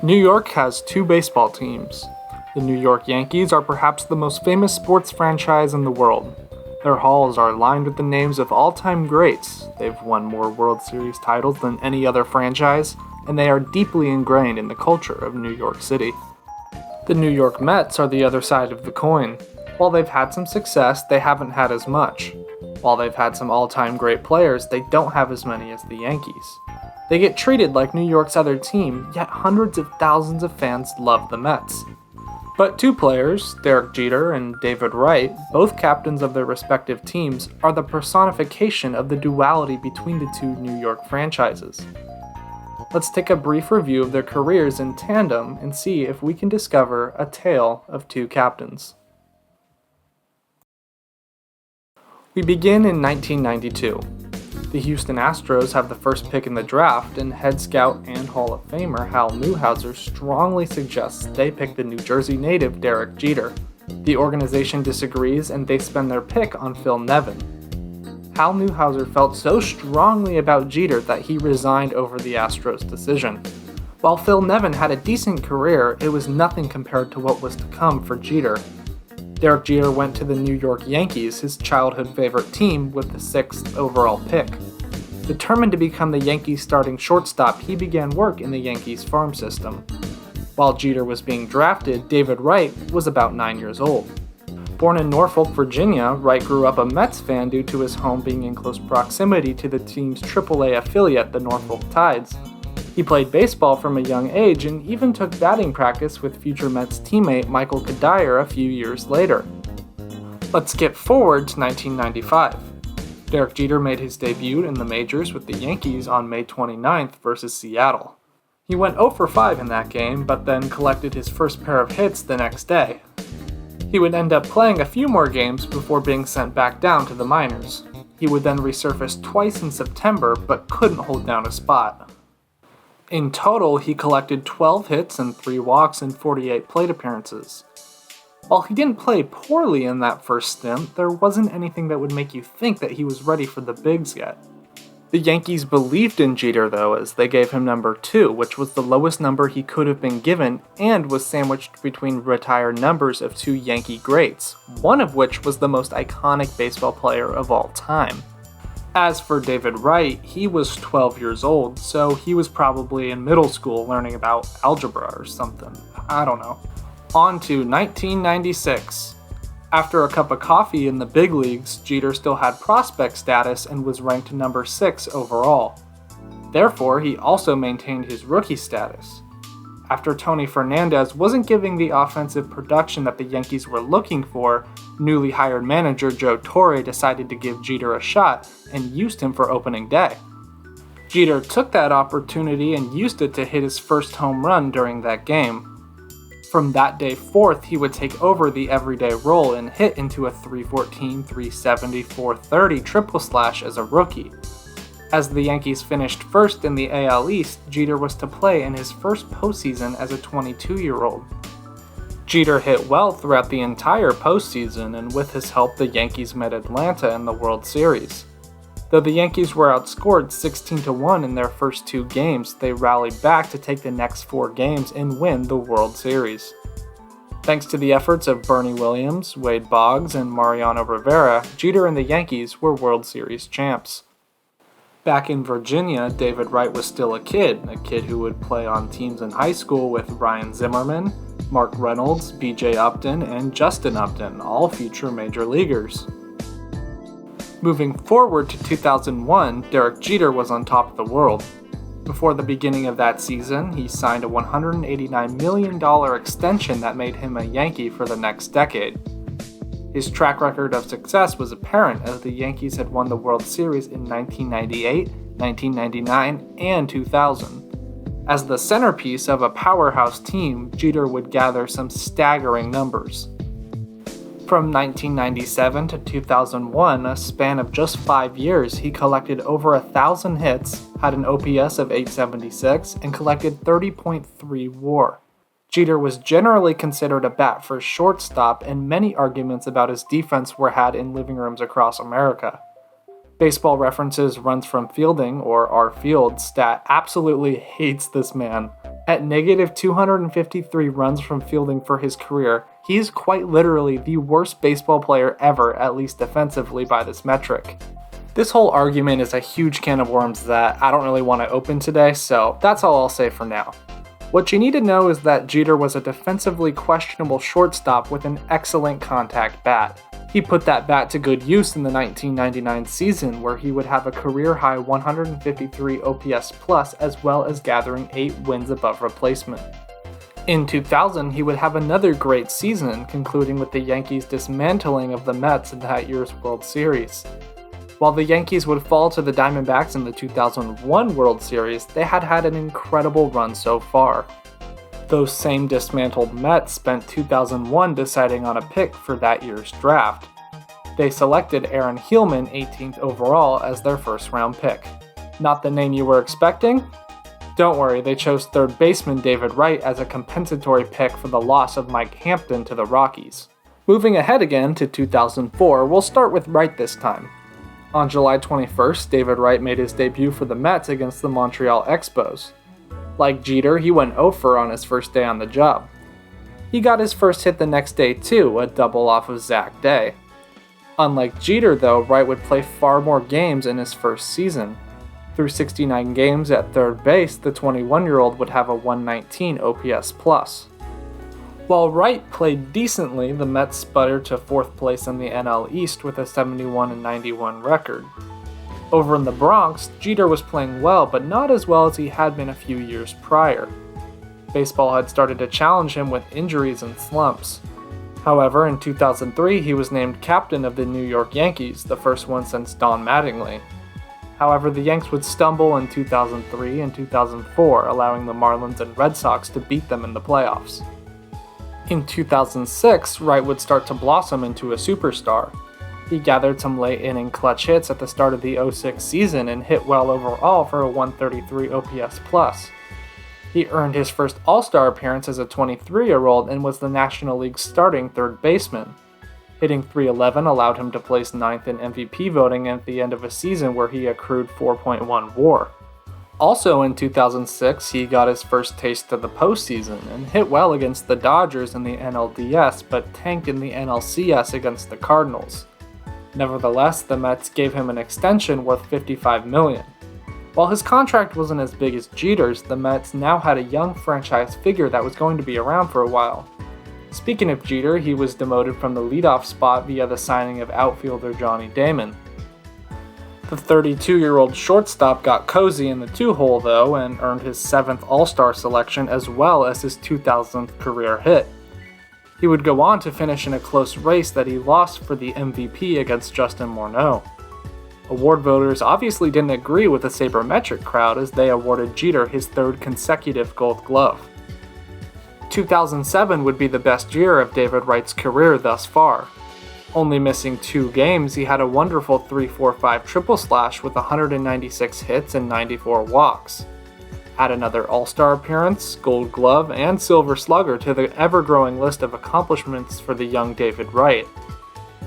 New York has two baseball teams. The New York Yankees are perhaps the most famous sports franchise in the world. Their halls are lined with the names of all-time greats. They've won more World Series titles than any other franchise, and they are deeply ingrained in the culture of New York City. The New York Mets are the other side of the coin. While they've had some success, they haven't had as much. While they've had some all-time great players, they don't have as many as the Yankees. They get treated like New York's other team, yet hundreds of thousands of fans love the Mets. But two players, Derek Jeter and David Wright, both captains of their respective teams, are the personification of the duality between the two New York franchises. Let's take a brief review of their careers in tandem and see if we can discover a tale of two captains. We begin in 1992. The Houston Astros have the first pick in the draft, and head scout and Hall of Famer Hal Newhouser strongly suggests they pick the New Jersey native Derek Jeter. The organization disagrees, and they spend their pick on Phil Nevin. Hal Newhouser felt so strongly about Jeter that he resigned over the Astros' decision. While Phil Nevin had a decent career, it was nothing compared to what was to come for Jeter. Derek Jeter went to the New York Yankees, his childhood favorite team, with the 6th overall pick. Determined to become the Yankees' starting shortstop, he began work in the Yankees farm system. While Jeter was being drafted, David Wright was about 9 years old. Born in Norfolk, Virginia, Wright grew up a Mets fan due to his home being in close proximity to the team's AAA affiliate, the Norfolk Tides. He played baseball from a young age and even took batting practice with future Mets teammate Michael Cuddyer a few years later. Let's skip forward to 1995. Derek Jeter made his debut in the majors with the Yankees on May 29th versus Seattle. He went 0 for 5 in that game, but then collected his first pair of hits the next day. He would end up playing a few more games before being sent back down to the minors. He would then resurface twice in September, but couldn't hold down a spot. In total, he collected 12 hits and 3 walks in 48 plate appearances. While he didn't play poorly in that first stint, there wasn't anything that would make you think that he was ready for the bigs yet. The Yankees believed in Jeter though, as they gave him number 2, which was the lowest number he could have been given and was sandwiched between retired numbers of two Yankee greats, one of which was the most iconic baseball player of all time. As for David Wright, he was 12 years old, so he was probably in middle school learning about algebra or something. I don't know. On to 1996. After a cup of coffee in the big leagues, Jeter still had prospect status and was ranked number 6 overall. Therefore, he also maintained his rookie status. After Tony Fernandez wasn't giving the offensive production that the Yankees were looking for, newly hired manager Joe Torre decided to give Jeter a shot and used him for opening day. Jeter took that opportunity and used it to hit his first home run during that game. From that day forth, he would take over the everyday role and hit into a .314, .370, .430 triple slash as a rookie. As the Yankees finished first in the AL East, Jeter was to play in his first postseason as a 22-year-old. Jeter hit well throughout the entire postseason, and with his help, the Yankees met Atlanta in the World Series. Though the Yankees were outscored 16-1 in their first 2 games, they rallied back to take the next 4 games and win the World Series. Thanks to the efforts of Bernie Williams, Wade Boggs, and Mariano Rivera, Jeter and the Yankees were World Series champs. Back in Virginia, David Wright was still a kid who would play on teams in high school with Ryan Zimmerman, Mark Reynolds, B.J. Upton, and Justin Upton, all future major leaguers. Moving forward to 2001, Derek Jeter was on top of the world. Before the beginning of that season, he signed a $189 million extension that made him a Yankee for the next decade. His track record of success was apparent as the Yankees had won the World Series in 1998, 1999, and 2000. As the centerpiece of a powerhouse team, Jeter would gather some staggering numbers. From 1997 to 2001, a span of just 5 years, he collected over 1,000 hits, had an OPS of .876, and collected 30.3 WAR. Jeter was generally considered a bat-first shortstop, and many arguments about his defense were had in living rooms across America. Baseball Reference's Runs from Fielding, or R Field, stat absolutely hates this man, At negative 253 runs from fielding for his career, he is quite literally the worst baseball player ever, at least defensively by this metric. This whole argument is a huge can of worms that I don't really want to open today, so that's all I'll say for now. What you need to know is that Jeter was a defensively questionable shortstop with an excellent contact bat. He put that bat to good use in the 1999 season, where he would have a career-high 153 OPS plus, as well as gathering 8 wins above replacement. In 2000, he would have another great season, concluding with the Yankees' dismantling of the Mets in that year's World Series. While the Yankees would fall to the Diamondbacks in the 2001 World Series, they had had an incredible run so far. Those same dismantled Mets spent 2001 deciding on a pick for that year's draft. They selected Aaron Heilman 18th overall as their first round pick. Not the name you were expecting? Don't worry, they chose third baseman David Wright as a compensatory pick for the loss of Mike Hampton to the Rockies. Moving ahead again to 2004, we'll start with Wright this time. On July 21st, David Wright made his debut for the Mets against the Montreal Expos. Like Jeter, he went 0 for on his first day on the job. He got his first hit the next day too, a double off of Zach Day. Unlike Jeter though, Wright would play far more games in his first season. Through 69 games at third base, the 21-year-old would have a 119 OPS plus. While Wright played decently, the Mets sputtered to 4th place in the NL East with a 71-91 record. Over in the Bronx, Jeter was playing well, but not as well as he had been a few years prior. Baseball had started to challenge him with injuries and slumps. However, in 2003, he was named captain of the New York Yankees, the first one since Don Mattingly. However, the Yanks would stumble in 2003 and 2004, allowing the Marlins and Red Sox to beat them in the playoffs. In 2006, Wright would start to blossom into a superstar. He gathered some late-inning clutch hits at the start of the 2006 season and hit well overall for a 133 OPS plus. He earned his first All-Star appearance as a 23-year-old and was the National League's starting third baseman. Hitting .311 allowed him to place 9th in MVP voting at the end of a season where he accrued 4.1 WAR. Also in 2006, he got his first taste of the postseason and hit well against the Dodgers in the NLDS, but tanked in the NLCS against the Cardinals. Nevertheless, the Mets gave him an extension worth $55 million. While his contract wasn't as big as Jeter's, the Mets now had a young franchise figure that was going to be around for a while. Speaking of Jeter, he was demoted from the leadoff spot via the signing of outfielder Johnny Damon. The 32-year-old shortstop got cozy in the 2-hole though and earned his 7th All-Star selection as well as his 2000th career hit. He would go on to finish in a close race that he lost for the MVP against Justin Morneau. Award voters obviously didn't agree with the sabermetric crowd as they awarded Jeter his 3rd consecutive Gold Glove. 2007 would be the best year of David Wright's career thus far. Only missing 2 games, he had a wonderful 3-4-5 triple slash with 196 hits and 94 walks. Add another All-Star appearance, Gold Glove, and Silver Slugger to the ever-growing list of accomplishments for the young David Wright.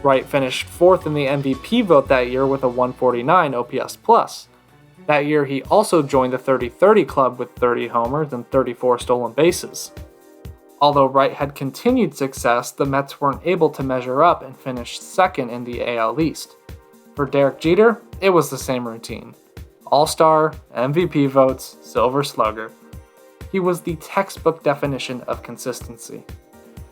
Wright finished 4th in the MVP vote that year with a 149 OPS+. That year he also joined the 30-30 club with 30 homers and 34 stolen bases. Although Wright had continued success, the Mets weren't able to measure up and finished 2nd in the AL East. For Derek Jeter, it was the same routine. All-Star, MVP votes, Silver Slugger. He was the textbook definition of consistency.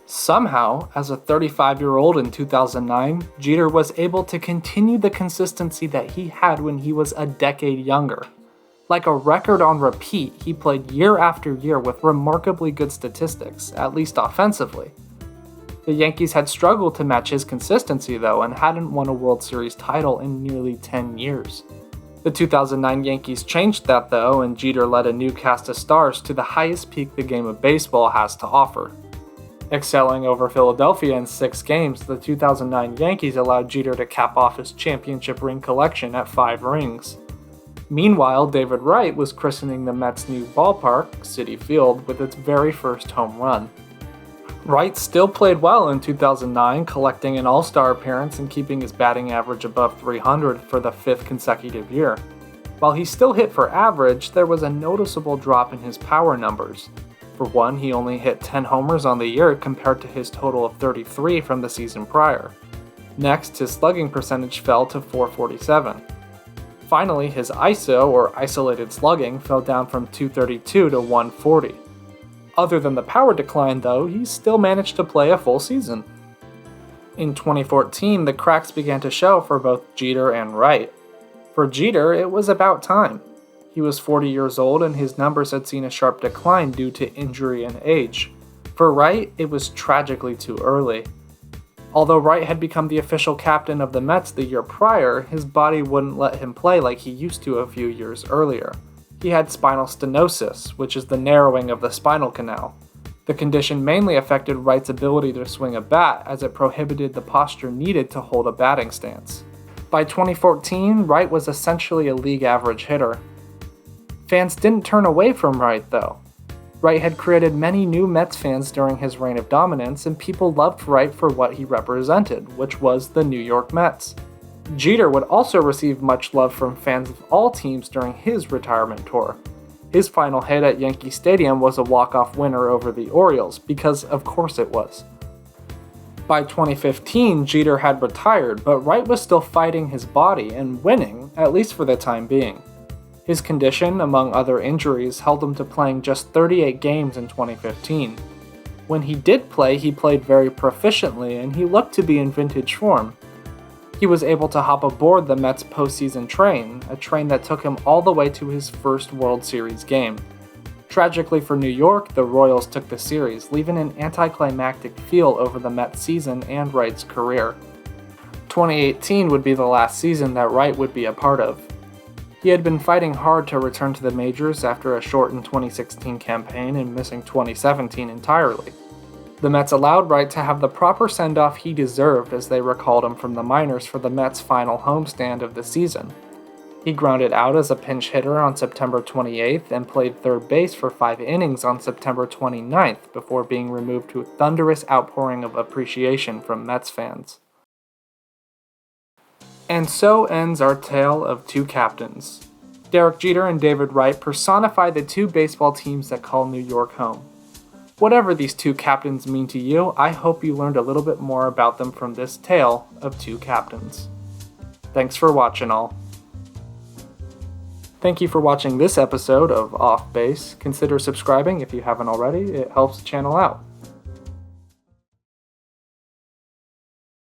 Somehow, as a 35-year-old in 2009, Jeter was able to continue the consistency that he had when he was a decade younger. Like a record on repeat, he played year after year with remarkably good statistics, at least offensively. The Yankees had struggled to match his consistency though and hadn't won a World Series title in nearly 10 years. The 2009 Yankees changed that though, and Jeter led a new cast of stars to the highest peak the game of baseball has to offer. Excelling over Philadelphia in 6 games, the 2009 Yankees allowed Jeter to cap off his championship ring collection at 5 rings. Meanwhile, David Wright was christening the Mets' new ballpark, Citi Field, with its very first home run. Wright still played well in 2009, collecting an All-Star appearance and keeping his batting average above 300 for the 5th consecutive year. While he still hit for average, there was a noticeable drop in his power numbers. For one, he only hit 10 homers on the year compared to his total of 33 from the season prior. Next, his slugging percentage fell to .447. Finally, his ISO, or isolated slugging, fell down from .232 to .140. Other than the power decline, though, he still managed to play a full season. In 2014, the cracks began to show for both Jeter and Wright. For Jeter, it was about time. He was 40 years old and his numbers had seen a sharp decline due to injury and age. For Wright, it was tragically too early. Although Wright had become the official captain of the Mets the year prior, his body wouldn't let him play like he used to a few years earlier. He had spinal stenosis, which is the narrowing of the spinal canal. The condition mainly affected Wright's ability to swing a bat as it prohibited the posture needed to hold a batting stance. By 2014, Wright was essentially a league average hitter. Fans didn't turn away from Wright, though. Wright had created many new Mets fans during his reign of dominance, and people loved Wright for what he represented, which was the New York Mets. Jeter would also receive much love from fans of all teams during his retirement tour. His final hit at Yankee Stadium was a walk-off winner over the Orioles, because of course it was. By 2015, Jeter had retired, but Wright was still fighting his body and winning, at least for the time being. His condition, among other injuries, held him to playing just 38 games in 2015. When he did play, he played very proficiently and he looked to be in vintage form. He was able to hop aboard the Mets postseason train, a train that took him all the way to his first World Series game. Tragically for New York, the Royals took the series, leaving an anticlimactic feel over the Mets season and Wright's career. 2018 would be the last season that Wright would be a part of. He had been fighting hard to return to the majors after a shortened 2016 campaign and missing 2017 entirely. The Mets allowed Wright to have the proper send-off he deserved as they recalled him from the minors for the Mets' final homestand of the season. He grounded out as a pinch hitter on September 28th and played third base for 5 innings on September 29th before being removed to a thunderous outpouring of appreciation from Mets fans. And so ends our tale of two captains. Derek Jeter and David Wright personify the two baseball teams that call New York home. Whatever these two captains mean to you, I hope you learned a little bit more about them from this tale of two captains. Thanks for watching all. Thank you for watching this episode of Offbase. Consider subscribing if you haven't already, it helps the channel out.